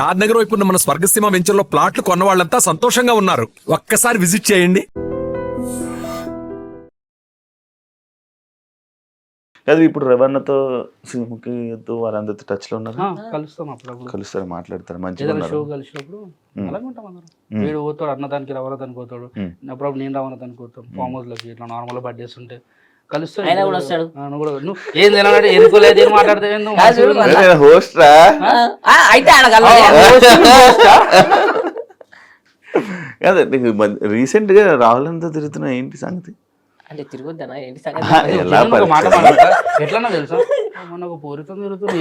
షాద్ నగర్ వైపు ఉన్న మన స్వర్గసీమ వెంచర్లో ప్లాట్లు కొన్న వాళ్ళంతా సంతోషంగా ఉన్నారు. ఒక్కసారి విజిట్ చేయండి. అది ఇప్పుడు రవణతో సింహకితో వారందరితో టచ్ లో ఉన్నారు. కలుస్తాం అప్పుడప్పుడు, కలుస్తారు, మాట్లాడతారు, మంచిగా ఏదైనా షో కలిసినప్పుడు అలాగే ఉంటాం అందరం. వీడు పోతాడు అన్నదానికి, రవణదానికి పోతాడు, అప్పుడప్పుడు నేను రవణదానికి పోతాం. ఫామ్ హౌస్ లోకి ఇట్లా నార్మల్ బర్త్డేస్ ఉంటే కలుస్తాడు. నువ్వు ఏం తినాలంటే ఎదుకోలేదు, ఏం మాట్లాడితే హోస్ట్ రా అయితే అదే రీసెంట్ గా రాహులంతా తిరుగుతున్నా ఏంటి సంగతి అంటే తిరుగుద్దానా ఏంటి సంగతి? మాట ఎట్లన్నా తెలుసా, మొన్న ఒక పూరితో తిరుగుతుంది.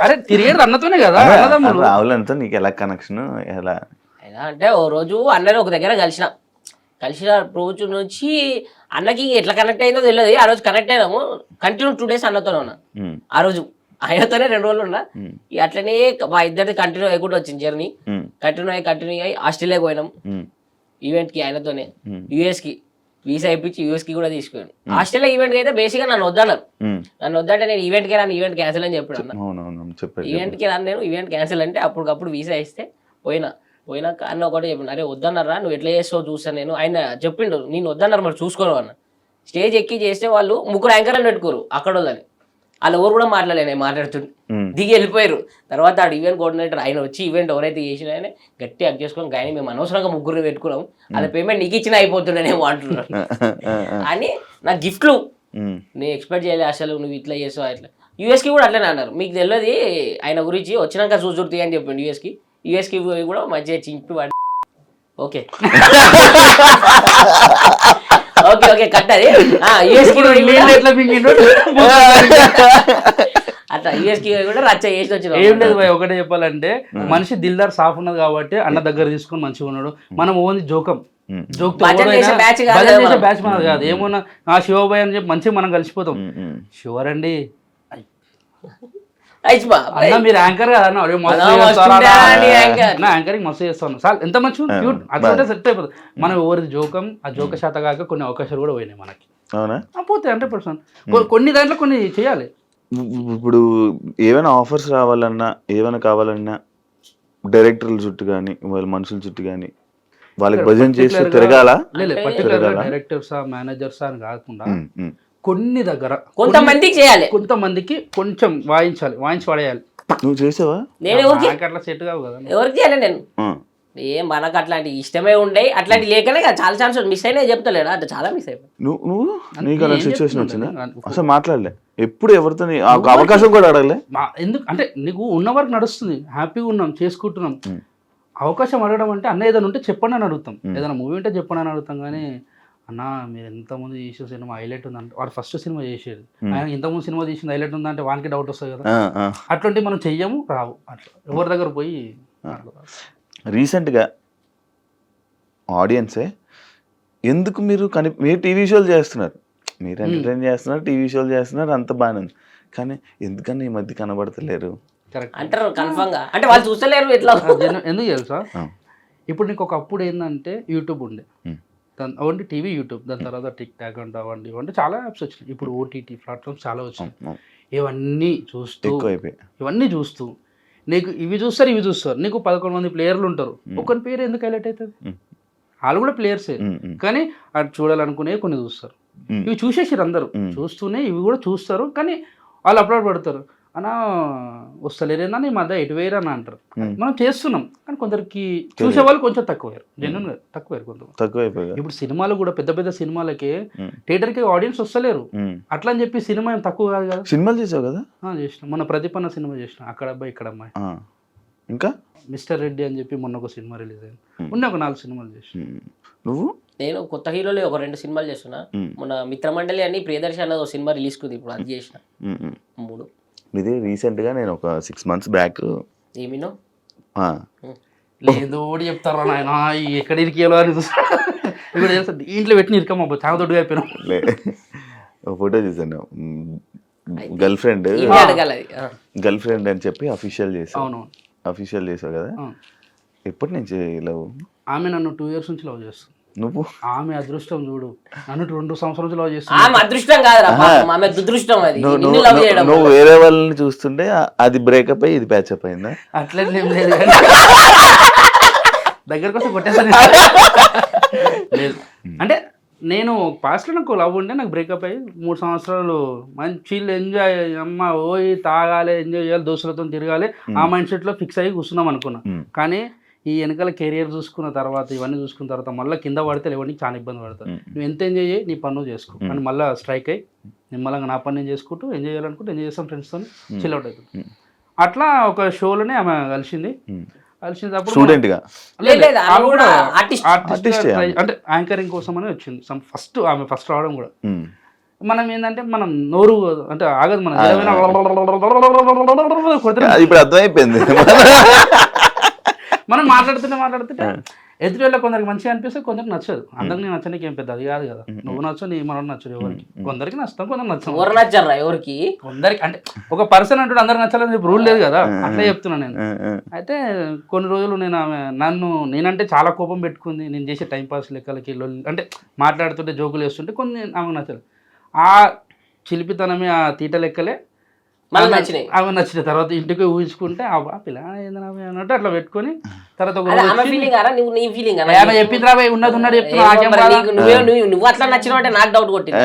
అరే తిరిగేది అన్నతోనే కదా. రాహులంతా నీకు ఎలా కనెక్షన్ ఎలా అంటే ఓ రోజు అన్నని ఒక దగ్గర కలిసిన రోజు నుంచి అన్నకి ఎట్లా కనెక్ట్ అయిందో తెలియదు. ఆ రోజు కనెక్ట్ అయినాము, కంటిన్యూ 2 days అన్నతోనే ఉన్నా. ఆ రోజు ఆయనతోనే 2 రోజులు ఉన్నా. అట్లనే మా ఇద్దరిది కంటిన్యూ అయ్యకుండా వచ్చింది జర్నీ. కంటిన్యూ అయ్యి ఆస్ట్రేలియాకి పోయినాం ఈవెంట్ కి ఆయనతోనే. యూఎస్ కి వీసా ఇప్పించి యూఎస్ కి కూడా తీసుకున్నాను. ఆస్ట్రేలియా ఈవెంట్ కి అయితే బేసిక్గా నన్ను వద్దన్నారు. నన్ను వద్దంటే నేను ఈవెంట్ కి రాను, ఈవెంట్ క్యాన్సిల్ అని చెప్పాడు అన్న. ఈవెంట్ కి రాను, నేను ఈవెంట్ క్యాన్సిల్ అంటే అప్పటికప్పుడు వీసా ఇస్తే పోయినాక అన్న ఒకటి చెప్పిండు, అరే వద్దన్నారా నువ్వు ఎట్లా చేస్తావు చూస్తాను నేను. ఆయన చెప్పిండు నేను వద్దన్నారు మరి చూసుకోను అన్న. స్టేజ్ ఎక్కి చేస్తే వాళ్ళు 3 యాంకర్లను పెట్టుకోరు అక్కడ వాళ్ళని, వాళ్ళు ఎవరు కూడా మాట్లాడలేను మాట్లాడుతుండే దిగి వెళ్ళిపోయారు. తర్వాత ఆడు ఈవెంట్ కోఆర్డినేటర్ ఆయన వచ్చి ఈవెంట్ ఎవరైతే చేసిన ఆయన గట్టి అక్ చేసుకొని కానీ మేము అనవసరంగా 3 పెట్టుకున్నాం, అలా పేమెంట్ నీకు ఇచ్చిన అయిపోతుండేమో అంటున్నారు అని. నా గిఫ్ట్లు నేను ఎక్స్పెక్ట్ చేయలే అసలు, నువ్వు ఇట్లా చేసావు అట్లా. యూఎస్కి కూడా అట్లనే అన్నారు, మీకు తెలియదు ఆయన గురించి వచ్చినాక చూసుర్తి అని చెప్పిండు. యూఎస్కి కూడా మంచిగా చింపి వాడి ఓకే ఓకే ఓకే కట్టది అట్లా యూఎస్కి కూడా రచ్చ చేసి వచ్చిన. ఏం లేదు భయ్, ఒకటే చెప్పాలంటే మనిషి దిల్దార్ సాఫ్ ఉన్నది కాబట్టి అన్న దగ్గర తీసుకుని మంచిగా ఉన్నాడు. మనం ఓన్లీ జోక్ బ్యాచ్ మనది కాదు. ఏమన్నా ఆ శివభాయ్ అని చెప్పి మంచిగా మనం కలిసిపోతాం. షూర్ అండి అన్న మీరు యాంకర్ కదా యాంకరింగ్ మస్తు చేస్తాను సార్, ఎంత మంచిగా క్యూట్ అట్లా సెట్ అయిపోతుంది. మనం ఎవరిది జోకం ఆ జోక శాత కాక కొన్ని అవకాశాలు కూడా పోయినాయి మనకి. అవునా పోతాయి 100%. కొన్ని దాంట్లో కొన్ని చేయాలి. ఇప్పుడు ఏమైనా ఆఫర్స్ రావాలన్నా ఏమైనా కావాలన్నా డైరెక్టర్ల చుట్టూ కానీ వాళ్ళ మనుషుల చుట్టూ కానీ వాళ్ళకి భజన చేసి తిరగాల. పర్టికులర్ డైరెక్టర్సా మేనేజర్సా అని కాకుండా కొన్ని దగ్గర కొంతమందికి చేయాలి, కొంతమందికి కొంచెం వాయించి పడేయాలి. నువ్వు చేసావా? అట్లా సెట్ కావు కదా, ఎవరికి చేయాలి నేను. ఏం మనకు అట్లాంటి ఇష్టమే ఉండే అట్లాంటి లేకనే కదా చాలా ఛాన్స్ మిస్ అయినా చెప్తలేడా, అంటే చాలా మిస్ అయిపోయి. నువ్వు నీకు అలా సిచ్యువేషన్ వచ్చిందా? అసలు మాట్లాడలే ఎప్పుడు ఎవరితో, అవకాశం కూడా అడగలే. ఎందుకు అంటే నీకు ఉన్న వరకు నడుస్తుంది, హ్యాపీగా ఉన్నాం, చేసుకుంటున్నాం. అవకాశం అడగడం అంటే అన్న ఏదైనా ఉంటే చెప్పండి అని అడుగుతాం, ఏదైనా మూవీ ఉంటే చెప్పండి అని అడుగుతాం. కానీ అన్న మీరు ఎంతమంది చేసే సినిమా హైలైట్ ఉందంటే, వాడు ఫస్ట్ సినిమా చేసేది ఆయన ఇంతకుముందు సినిమా తీసింది హైలైట్ ఉందంటే వానికి డౌట్ వస్తుంది కదా. అట్లాంటివి మనం చెయ్యము, రావు. అట్లా ఎవరి దగ్గర పోయి రీసెంట్గా ఆడియన్సే ఎందుకు మీరు టీవీ షోలు చేస్తున్నారు, మీరు ఎంటర్టైన్ చేస్తున్నారు, టీవీ షోలు చేస్తున్నారు, అంత బాగానే ఉంది. కానీ ఎందుకన్నా ఈ మధ్య కనబడతలేరు అంటారు కన్ఫర్మ్ గా, అంటే వాళ్ళు చూస్తలేరు ఎట్లా. ఎందుకు తెలుసా, ఇప్పుడు నీకు ఒకప్పుడు ఏంటంటే యూట్యూబ్ ఉండే, అవండి టీవీ యూట్యూబ్, దాని తర్వాత టిక్ టాక్ అంటే అవండి చాలా యాప్స్ వచ్చినాయి. ఇప్పుడు ఓటీటీ ప్లాట్ఫామ్స్ చాలా వచ్చినాయి. ఇవన్నీ చూస్తూ నీకు ఇవి చూస్తారు. నీకు 11 మంది ప్లేయర్లు ఉంటారు, ఒకరి పేరు ఎందుకు హైలైట్ అవుతుంది? వాళ్ళు కూడా ప్లేయర్సే, కానీ అటు చూడాలనుకునే కొన్ని చూస్తారు. ఇవి చూసేసారు అందరూ, చూస్తూనే ఇవి కూడా చూస్తారు. కానీ వాళ్ళు అప్లోడ్ పెడతారు, అన్నా వస్తలేరేనా ఈ మధ్య ఎటు వేయరు అని అంటారు. మనం చేస్తున్నాం కానీ కొందరికి చూసే వాళ్ళు కొంచెం తక్కువయ్యారు, జెన్యున్గా తక్కువయ్యారు కొంత. ఇప్పుడు సినిమాలు కూడా పెద్ద పెద్ద సినిమాలకి థియేటర్కి ఆడియన్స్ వస్తలేరు. అట్లా అని చెప్పి సినిమా ఏం తక్కువ కాదు కదా. సినిమాలు చేసావు కదా? చేసినాం, మన ప్రతిపన్న సినిమా చేసినాం, అక్కడ అబ్బాయి ఇక్కడ అమ్మాయి. ఇంకా మిస్టర్ రెడ్డి అని చెప్పి మొన్న ఒక సినిమా రిలీజ్ అయింది. ఉన్న ఒక 4 సినిమాలు చేసిన. నువ్వు? నేను కొత్త హీరోలే ఒక 2 సినిమాలు చేస్తున్నా. మన మిత్రమండలి అని ప్రియదర్శి అన్నది ఒక సినిమా రిలీజ్ కుంది, ఇప్పుడు అది చేసిన 3. ఇది రీసెంట్గా నేను ఒక 6 months బ్యాక్ ఏమినో లేదు ఓడి చెప్తారా నాయన ఎక్కడ ఇరికేలో అని ఇప్పుడు తెలుసా ఇంట్లో పెట్టి ఇరికమ్మా చాలా దొడ్డుగా అయిపోయినా. ఫోటో చూసాను, గర్ల్ ఫ్రెండ్ అని చెప్పి అఫీషియల్ చేసావు. అఫీషియల్ చేసావు కదా, ఎప్పటి నుంచి లవ్? ఆమె నన్ను 2 years నుంచి లవ్ చేస్తుంది. నువ్వు ఆమె అదృష్టం చూడు, నన్ను 2 సంవత్సరాలు లవ్ చేస్తుంది. ఆమె అదృష్టం కాదురా పాపం, ఆమె దుదృష్టం. అది నిన్ను లవ్ చేయడం. నువ్వు వేరే వాళ్ళని చూస్తుంటే అది బ్రేకప్ అయ్యి ఇది ప్యాచప్ అయిందా? అట్లనే ఏం లేదు కానీ దగ్గరకు వస్తే కొట్టేసాను లేదు. అంటే నేను పాస్ట్లో నాకు లవ్ ఉంటే నాకు బ్రేకప్ అయ్యి 3 సంవత్సరాలు మంచి ఎంజాయ్, అమ్మ పోయి తాగాలి, ఎంజాయ్ చేయాలి, దోస్తులతో తిరగాలి, ఆ మైండ్ సెట్లో ఫిక్స్ అయ్యి కూర్చున్నాం అనుకున్నా. కానీ ఈ వెనకాల కెరియర్ చూసుకున్న తర్వాత, ఇవన్నీ చూసుకున్న తర్వాత మళ్ళీ కింద పడితే లేవడానికి చాలా ఇబ్బంది పడతాను. నువ్వు ఎంత ఎంజాయ్ చేయి, నీ పన్ను చేసుకో అని మళ్ళీ స్ట్రైక్ అయ్యి నిమ్మలంగా నా పని నేను చేసుకుంటూ ఎంజాయ్ చేయాలనుకుంటూ ఎంజాయ్ చేస్తాం, ఫ్రెండ్స్తో చిల్ అవుట్ అవుతుంది. అట్లా ఒక షోలోనే ఆమె కలిసింది. స్టూడెంట్ గా అంటే యాంకరింగ్ కోసం అని వచ్చింది ఫస్ట్. ఆమె ఫస్ట్ రావడం కూడా మనం ఏంటంటే మనం నోరు అంటే ఆగదు, మనం ఇప్పుడు అర్థమైపోయింది. మనం మాట్లాడుతుంటే ఎదుటి వాళ్ళకి కొందరికి మంచిగా అనిపిస్తే కొందరికి నచ్చదు. అందరికి నచ్చడానికి ఏం పెద్ద అది కాదు కదా. నువ్వు నచ్చు, నీ మనం నచ్చదు. ఎవరికి కొందరికి నచ్చుతాం, కొందరికి నచ్చాం. ఎవరు నచ్చారా ఎవరికి? కొందరికి అంటే ఒక పర్సన్ అంటూ అందరికి నచ్చాలని చెప్పి రూల్ లేదు కదా, అట్లా చెప్తున్నాను నేను. అయితే కొన్ని రోజులు నేనంటే చాలా కోపం పెట్టుకుంది. నేను చేసే టైంపాస్ లెక్కలకి అంటే మాట్లాడుతుంటే జోకులు వేస్తుంటే కొన్ని ఆమెకు నచ్చలేదు. ఆ చిలిపితనమే, ఆ తీట లెక్కలే ఆమె నచ్చిన తర్వాత ఇంటికి ఊహించుకుంటే ఆ పిల్ల ఏందన్నా అన్నట్టు అట్లా పెట్టుకొని తర్వాత చెప్పింది రాబోయే ఉన్నది ఉన్నది నువ్వు అట్లా నచ్చిన అంటే నాకు డౌట్ కొట్టింది.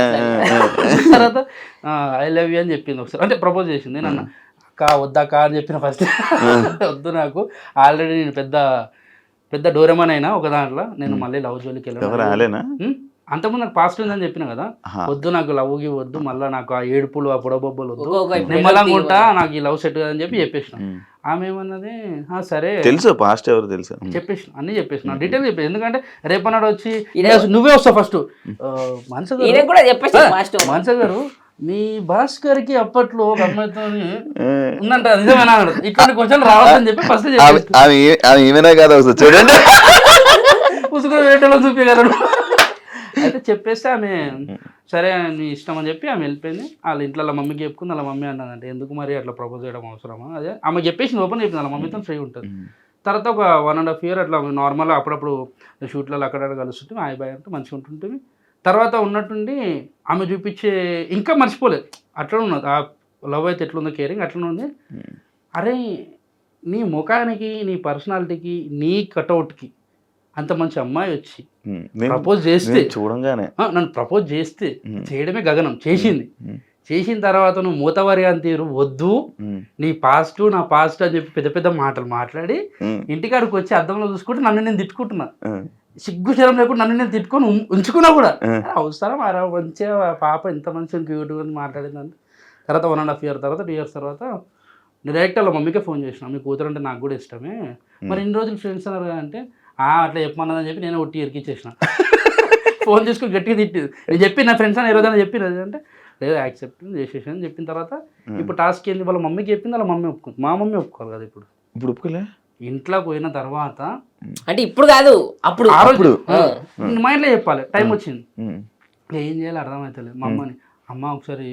తర్వాత ఐ లవ్ యూ అని చెప్పింది ఒకసారి, అంటే ప్రపోజ్ చేసింది. నేను అన్న అక్క వద్దక్క అని చెప్పిన ఫస్ట్, వద్దు నాకు ఆల్రెడీ నేను పెద్ద డోరెమాన్ అయినా ఒక దాంట్లో, నేను మళ్ళీ లవ్ జోలికి వెళ్ళాను. అంతకుముందు నాకు పాస్ట్ ఉందని చెప్పిన కదా, వద్దు నాకు లవ్కి వద్దు, మళ్ళీ నాకు ఆ ఏడుపులు ఆ పొడబొబ్బలు వద్దు, నిమ్మలంగా ఉంటా, నాకు ఈ లవ్ సెట్ కదని చెప్పి చెప్పేసిన. ఆమె ఏమన్నది సరే తెలుసు పాస్ట్ ఎవరు తెలుసు చెప్పేసిన, అన్ని చెప్పేసిన, డీటెయిల్ చెప్పేసి. ఎందుకంటే రేపన్నాడు వచ్చి నువ్వే వస్తావు ఫస్ట్, మనస గారు మీ భాస్కర్ కి అప్పట్లో ఒక అమ్మాయితో ఉందంట, నిజమేనా ఇట్లాంటి క్వశ్చన్ రావద్దని చెప్పి ఫస్ట్ ఏమైనా కాదు చూడండి పుసుకుని వేటలో చూపించగలరు. అయితే చెప్పేస్తే ఆమె సరే నీ ఇష్టం అని చెప్పి ఆమె వెళ్ళిపోయింది. వాళ్ళ ఇంట్లో వాళ్ళ మమ్మీకి చెప్పుకుంది. వాళ్ళ మమ్మీ అన్నదంటే ఎందుకు మరి అట్లా ప్రపోజ్ చేయడం అవసరమా, అదే ఆమె చెప్పేసి ఓపెన్ చెప్పింది. వాళ్ళ మమ్మీతో ఫ్రీ ఉంటుంది. తర్వాత ఒక 1.5 year అట్లా నార్మల్గా అప్పుడప్పుడు షూట్లలో అక్కడ కలుస్తుంటే హాయ్ బాయ్ అంటే మంచిగా ఉంటుంటుంది. తర్వాత ఉన్నట్టుండి ఆమె చూపించే ఇంకా మర్చిపోలేదు, అట్లా ఉన్నది. ఆ లవ్ అయితే ఎట్లుందో కేరింగ్ అట్లనే ఉంది. అరే నీ ముఖానికి, నీ పర్సనాలిటీకి, నీ కటౌట్కి అంత మంచి అమ్మాయి వచ్చి ప్రపోజ్ చేస్తే, చూడంగానే నన్ను ప్రపోజ్ చేస్తే చేయడమే గగనం. చేసిన తర్వాత నువ్వు మూతవారి అని తీరు వద్దు, నీ పాస్ట్ నా పాస్ట్ అని చెప్పి పెద్ద పెద్ద మాటలు మాట్లాడి ఇంటికాడికి వచ్చి అద్దంలో చూసుకుంటే నన్ను నేను తిట్టుకుంటున్నా, సిగ్గు శరం లేకుండా నన్ను నేను తిట్టుకొని ఉంచుకున్నా కూడా. అవసరం అరా మంచిగా పాప ఎంత మంచిగా క్యూట్గా మాట్లాడిందంటే. తర్వాత 1.5 year తర్వాత 2 years తర్వాత డైరెక్ట్ వాళ్ళ మమ్మీకే ఫోన్ చేసిన, మీ కూతురు అంటే నాకు కూడా ఇష్టమే, మరి ఇన్ని రోజులు ఫ్రెండ్స్ అన్నారు అంటే అట్లా చెప్పమన్నదని చెప్పి నేను ఒట్టి ఇరికిచ్చేసిన. ఫోన్ తీసుకుని గట్టిగా తిట్టింది. నేను చెప్పి నా ఫ్రెండ్స్ అని ఈరోజు చెప్పినది అంటే లేదు యాక్సెప్ట్ చేసేసి అని చెప్పిన తర్వాత ఇప్పుడు టాస్క్ ఏంది, వాళ్ళ మమ్మీకి చెప్పింది, వాళ్ళ మమ్మీ ఒప్పుకుంది. మా మమ్మీ ఒప్పుకోవాలి కదా. ఇప్పుడు ఒప్పుకోలే. ఇంట్లో పోయిన తర్వాత అంటే ఇప్పుడు కాదు, అప్పుడు ఆ రోజు మా ఇంట్లో చెప్పాలి, టైం వచ్చింది. ఏం చేయాలి అర్థమవుతలేదు. మా అమ్మని, అమ్మ ఒకసారి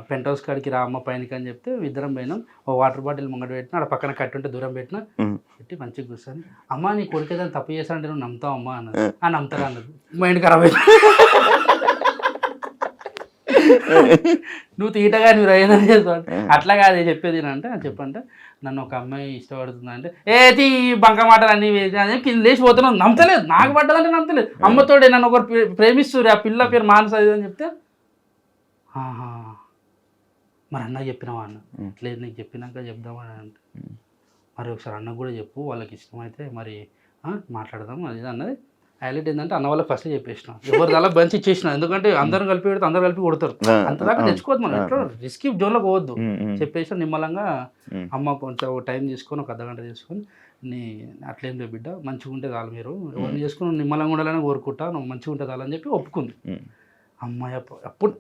పెంట్ హౌస్ కాడికి రా అమ్మ పైనకి అని చెప్తే ఇద్దరం పోయినాం. ఓ వాటర్ బాటిల్ ముంగట పెట్టినా, అక్కడ పక్కన కట్టుంటే దూరం పెట్టినా, పెట్టి మంచిగా కూర్చొని అమ్మ నీ కొడుకు ఏదైనా తప్పు చేశానంటే నువ్వు నమ్ముతావు అమ్మా అన్నది. నమ్ముతారా అన్నది. మైండ్ ఖరాబ్ అయింది. నువ్వు తీటగా నువ్వు రైదని చేస్తావు అట్లా కాదు చెప్పేది అంటే చెప్పంటే, నన్ను ఒక అమ్మాయి ఇష్టపడుతుంది అంటే ఏది బంక మాటలు అన్నీ వేసి కింద లేచిపోతున్నావు, నమ్మతలేదు. నాకు పడ్డదంటే నమ్మతలేదు. అమ్మతోడే నన్ను ఒకరు ప్రేమిస్తారు, ఆ పిల్ల పేరు మానస అని చెప్తే మరి అన్నకు చెప్పినావా అన్న, లేదు నీకు చెప్పినాక చెప్దామని అంటే, మరి ఒకసారి అన్నకు కూడా చెప్పు, వాళ్ళకి ఇష్టమైతే మరి మాట్లాడదాం అది అన్నది. హైలైట్ ఏంటంటే అన్న వాళ్ళకి ఫస్ట్ చెప్పేసిన, ఎవరు అలా బంచి ఇచ్చేసిన. ఎందుకంటే అందరం కలిపి పెడితే అందరు కలిపి కొడతారు, అంతదాకా తెచ్చుకోవద్దు మనం, ఎట్లా రిస్కీ జోన్లో పోవద్దు. చెప్పేసిన నిమ్మలంగా అమ్మ కొంచెం టైం తీసుకొని ఒక అర్ధగంట తీసుకొని, నీ అట్లేం లేదు బిడ్డ, మంచిగా ఉంటే చాలు, మీరు ఎవరిని చేసుకుని నిమ్మలంగా ఉండాలని కోరుకుంటా, నువ్వు మంచిగా ఉంటే చాలని చెప్పి ఒప్పుకుంది. అమ్మాయి అప్పుడు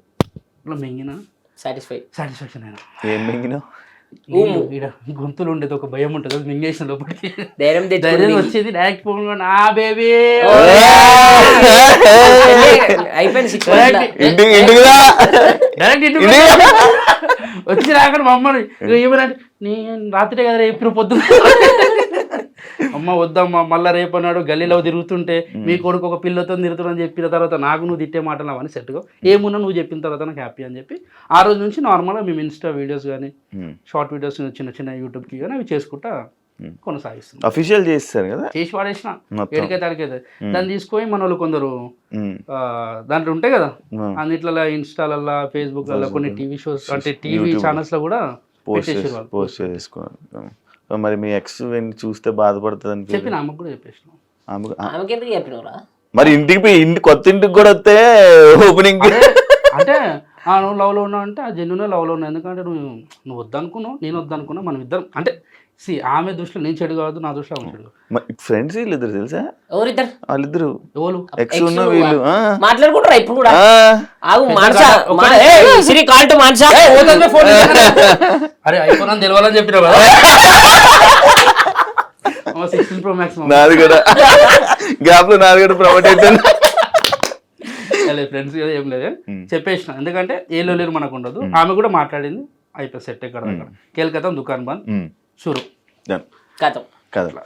ఇట్లా మింగిన సాటిస్ఫాక్షన్ అయినా. ఏం మింగినావు? గొంతులు ఉండేది ఒక భయం ఉంటుంది, అది మింగేసిన లోపలికి ధైర్యం వచ్చేది. డైరెక్ట్ ఫోన్ ఆ బేబీ వచ్చి రాకుండా మా అమ్మని ఏమన్నా నేను రాత్రి కదా ఎప్పుడు పొద్దున్న అమ్మ అమ్మ వద్దమ్మా మళ్ళీ రేపు అన్నాడు గల్లీలో తిరుగుతుంటే మీ కొడుకు ఒక పిల్లతో తిరుగుతుందని చెప్పిన తర్వాత నాకు నువ్వు తిట్టే మాటలు అవన్నీ సెట్గా ఏమున్నా నువ్వు చెప్పిన తర్వాత నాకు హ్యాపీ అని చెప్పి ఆ రోజు నుంచి నార్మల్గా మేము ఇన్స్టా వీడియోస్ కానీ షార్ట్ వీడియోస్ చిన్న చిన్న యూట్యూబ్కి కానీ అవి చేసుకుంటా కొనసాగిస్తున్నాం. అఫీషియల్ చేస్తారు కదా, చేసి వాడేసిన మొత్తం. ఎడికైతే అడిగైతే దాన్ని తీసుకొని మన వాళ్ళు కొందరు దాంట్లో ఉంటాయి కదా అన్నిట్లలో ఇన్స్టాలల్లో ఫేస్బుక్లలో కొన్ని టీవీ షోస్ అంటే టీవీ ఛానల్స్ లో కూడా పెట్టేసారు వాళ్ళు. పోస్ట్ చేసుకున్నారు. మరి మీ ఎక్స్ చూస్తే బాధపడుతుంది చెప్పిన ఆమెకు కూడా చెప్పేసిన. ఆమెకి ఎందుకు చెప్పినవరా? మరి ఇంటికి పోయి కొత్త ఇంటికి కూడా వస్తే ఓపెనింగ్ అంటే నువ్వు లవ్లో ఉన్నావు అంటే ఆ జెన్యున్ లవ్లో ఉన్నావు, ఎందుకంటే నువ్వు వద్దనుకున్నావు నేను వద్దనుకున్నా మనం ఇద్దరం అంటే ఆమె దృష్టిలో నేను చెడు కాదు, నా దృష్టిలో ఆమె చెడు. ఫ్రెండ్స్ వీళ్ళిద్దరు తెలుసా? ఎవరిద్దరు? వాళ్ళిద్దరు ఎవరు ఎక్స్ ఉన్న వీళ్ళు మాట్లాడుకుంటారా ఇప్పుడు కూడా? ఆగు అరే ఐఫోన్ అని తెలవాలని చెప్పినావు కదా. 16 Pro Max నాది కూడా గ్యాప్ లో నాది కూడా ప్రమోట్ అవుతుంది. ఫ్రెండ్స్ ఏం లేదు చెప్పేసిన, ఎందుకంటే ఏ లేరు మనకు ఉండదు. ఆమె కూడా మాట్లాడింది, అయిపోయి సెట్ ఎక్కడ కేల్కతా దుకాన్ బంద్ షురు కథం కదా.